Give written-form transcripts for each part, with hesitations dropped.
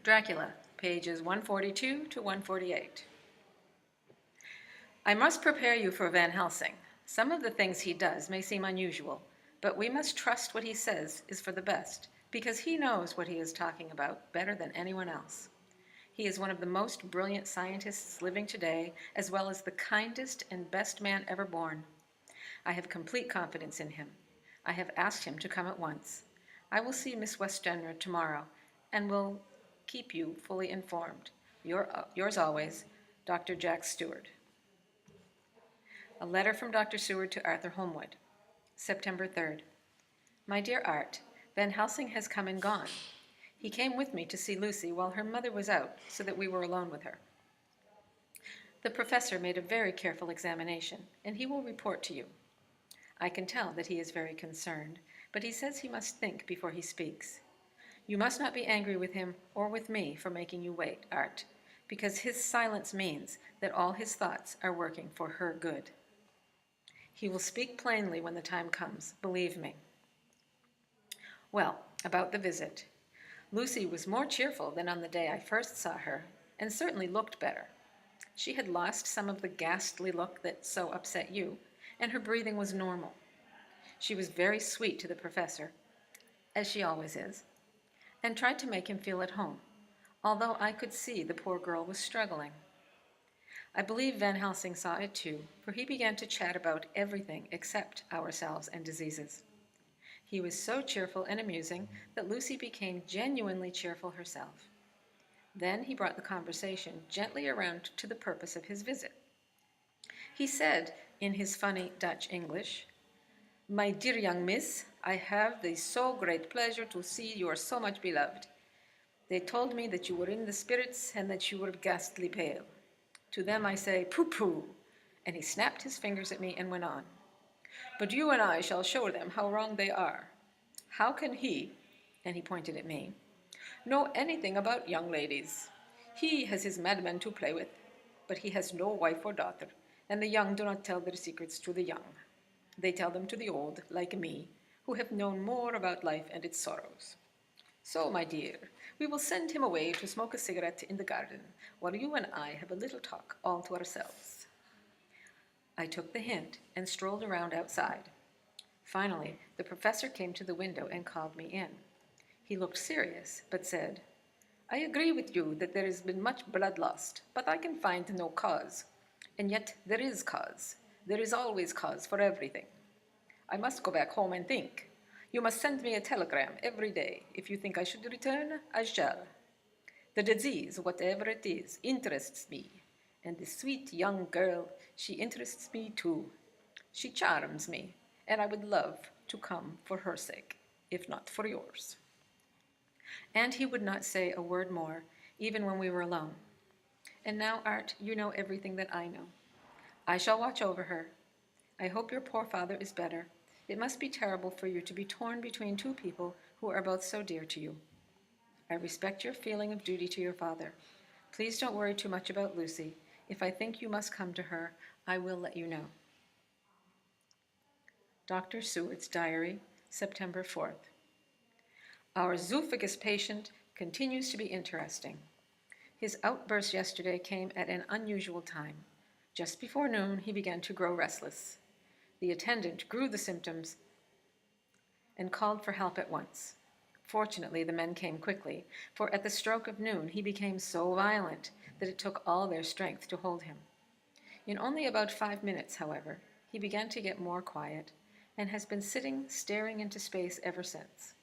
Dracula, pages 142 to 148. I must prepare you for Van Helsing. Some of the things he does may seem unusual, but we must trust what he says is for the best, because he knows what he is talking about better than anyone else. He is one of the most brilliant scientists living today, as well as the kindest and best man ever born. I have complete confidence in him. I have asked him to come at once. I will see Miss Westenra tomorrow, and will keep you fully informed. Yours always, Dr. Jack Stewart. A letter from Dr. Seward to Arthur Holmwood. September 3rd. My dear Art, Van Helsing has come and gone. He came with me to see Lucy while her mother was out, so that we were alone with her. The professor made a very careful examination, and he will report to you. I can tell that he is very concerned, but he says he must think before he speaks. You must not be angry with him or with me for making you wait, Art, because his silence means that all his thoughts are working for her good. He will speak plainly when the time comes, believe me. Well, about the visit. Lucy was more cheerful than on the day I first saw her, and certainly looked better. She had lost some of the ghastly look that so upset you, and her breathing was normal. She was very sweet to the professor, as she always is, and tried to make him feel at home, although I could see the poor girl was struggling. I believe Van Helsing saw it too, for he began to chat about everything except ourselves and diseases. He was so cheerful and amusing that Lucy became genuinely cheerful herself. Then he brought the conversation gently around to the purpose of his visit. He said, in his funny Dutch English, "My dear young miss, I have the so great pleasure to see you are so much beloved. They told me that you were in the spirits and that you were ghastly pale. To them I say, pooh-pooh," and he snapped his fingers at me and went on. "But you and I shall show them how wrong they are. How can he," and he pointed at me, "know anything about young ladies? He has his madmen to play with, but he has no wife or daughter, and the young do not tell their secrets to the young. They tell them to the old, like me, who have known more about life and its sorrows. So, my dear, we will send him away to smoke a cigarette in the garden, while you and I have a little talk all to ourselves." I took the hint and strolled around outside. Finally, the professor came to the window and called me in. He looked serious, but said, "I agree with you that there has been much blood lost, but I can find no cause. And yet there is cause. There is always cause for everything. I must go back home and think. You must send me a telegram every day. If you think I should return, I shall. The disease, whatever it is, interests me. And the sweet young girl, she interests me too. She charms me, and I would love to come for her sake, if not for yours." And he would not say a word more, even when we were alone. And now, Art, you know everything that I know. I shall watch over her. I hope your poor father is better. It must be terrible for you to be torn between two people who are both so dear to you. I respect your feeling of duty to your father. Please don't worry too much about Lucy. If I think you must come to her, I will let you know. Dr. Seward's Diary, September 4th. Our zoophagous patient continues to be interesting. His outburst yesterday came at an unusual time. Just before noon, he began to grow restless. The attendant grew the symptoms and called for help at once. Fortunately, the men came quickly, for at the stroke of noon he became so violent that it took all their strength to hold him. In only about 5 minutes, however, he began to get more quiet and has been sitting staring into space ever since.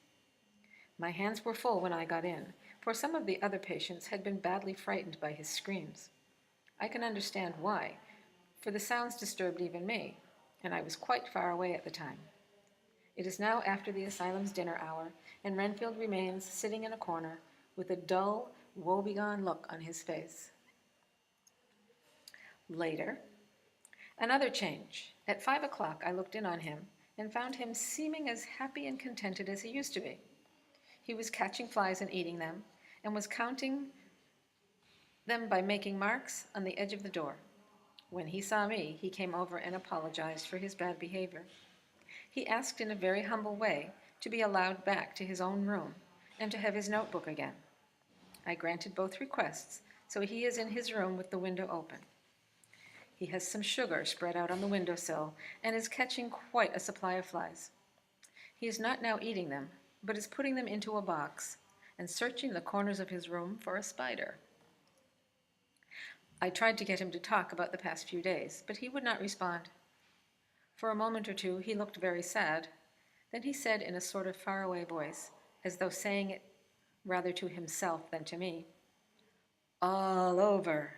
My hands were full when I got in, for some of the other patients had been badly frightened by his screams. I can understand why, for the sounds disturbed even me, and I was quite far away at the time. It is now after the asylum's dinner hour, and Renfield remains sitting in a corner with a dull, woebegone look on his face. Later, another change. At 5 o'clock I looked in on him and found him seeming as happy and contented as he used to be. He was catching flies and eating them, and was counting them by making marks on the edge of the door. When he saw me, he came over and apologized for his bad behavior. He asked in a very humble way to be allowed back to his own room and to have his notebook again. I granted both requests, so he is in his room with the window open. He has some sugar spread out on the windowsill and is catching quite a supply of flies. He is not now eating them, but is putting them into a box and searching the corners of his room for a spider. I tried to get him to talk about the past few days, but he would not respond. For a moment or two he looked very sad. Then he said in a sort of faraway voice, as though saying it rather to himself than to me, "All over,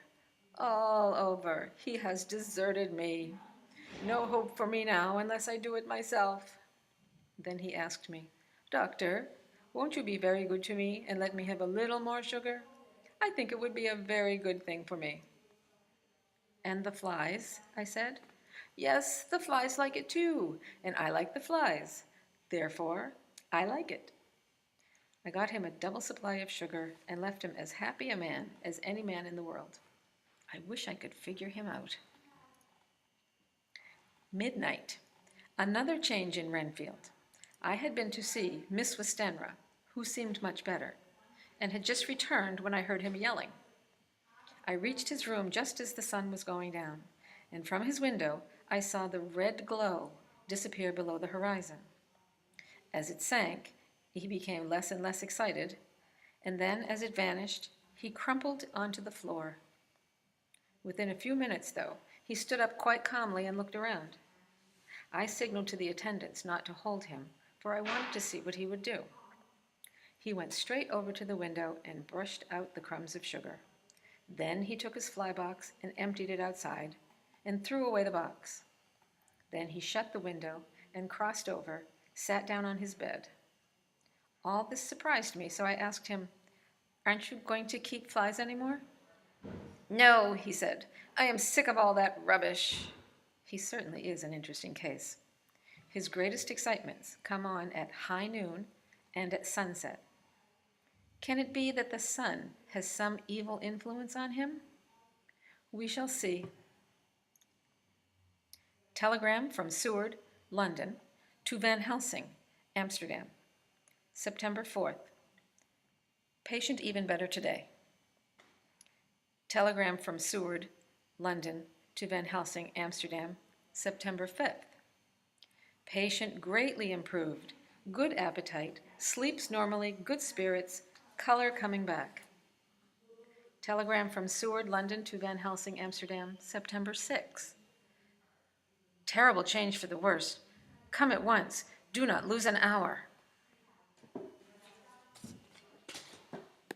all over. He has deserted me. No hope for me now unless I do it myself." Then he asked me, "Doctor, won't you be very good to me and let me have a little more sugar? I think it would be a very good thing for me." "And the flies?" I said. "Yes, the flies like it too, and I like the flies. Therefore, I like it." I got him a double supply of sugar and left him as happy a man as any man in the world. I wish I could figure him out. Midnight. Another change in Renfield. I had been to see Miss Westenra, who seemed much better, and had just returned when I heard him yelling. I reached his room just as the sun was going down, and from his window I saw the red glow disappear below the horizon. As it sank, he became less and less excited, and then, as it vanished, he crumpled onto the floor. Within a few minutes, though, he stood up quite calmly and looked around. I signaled to the attendants not to hold him, for I wanted to see what he would do. He went straight over to the window and brushed out the crumbs of sugar. Then he took his fly box and emptied it outside, and threw away the box. Then he shut the window and crossed over, sat down on his bed. All this surprised me, so I asked him, "Aren't you going to keep flies any more?" "No," he said. "I am sick of all that rubbish." He certainly is an interesting case. His greatest excitements come on at high noon and at sunset. Can it be that the sun has some evil influence on him? We shall see. Telegram from Seward, London, to Van Helsing, Amsterdam. September 4th. Patient even better today. Telegram from Seward, London, to Van Helsing, Amsterdam, September 5th. Patient greatly improved, good appetite, sleeps normally, good spirits, color coming back. Telegram from Seward, London, to Van Helsing, Amsterdam, September 6th. Terrible change for the worse. Come at once. Do not lose an hour.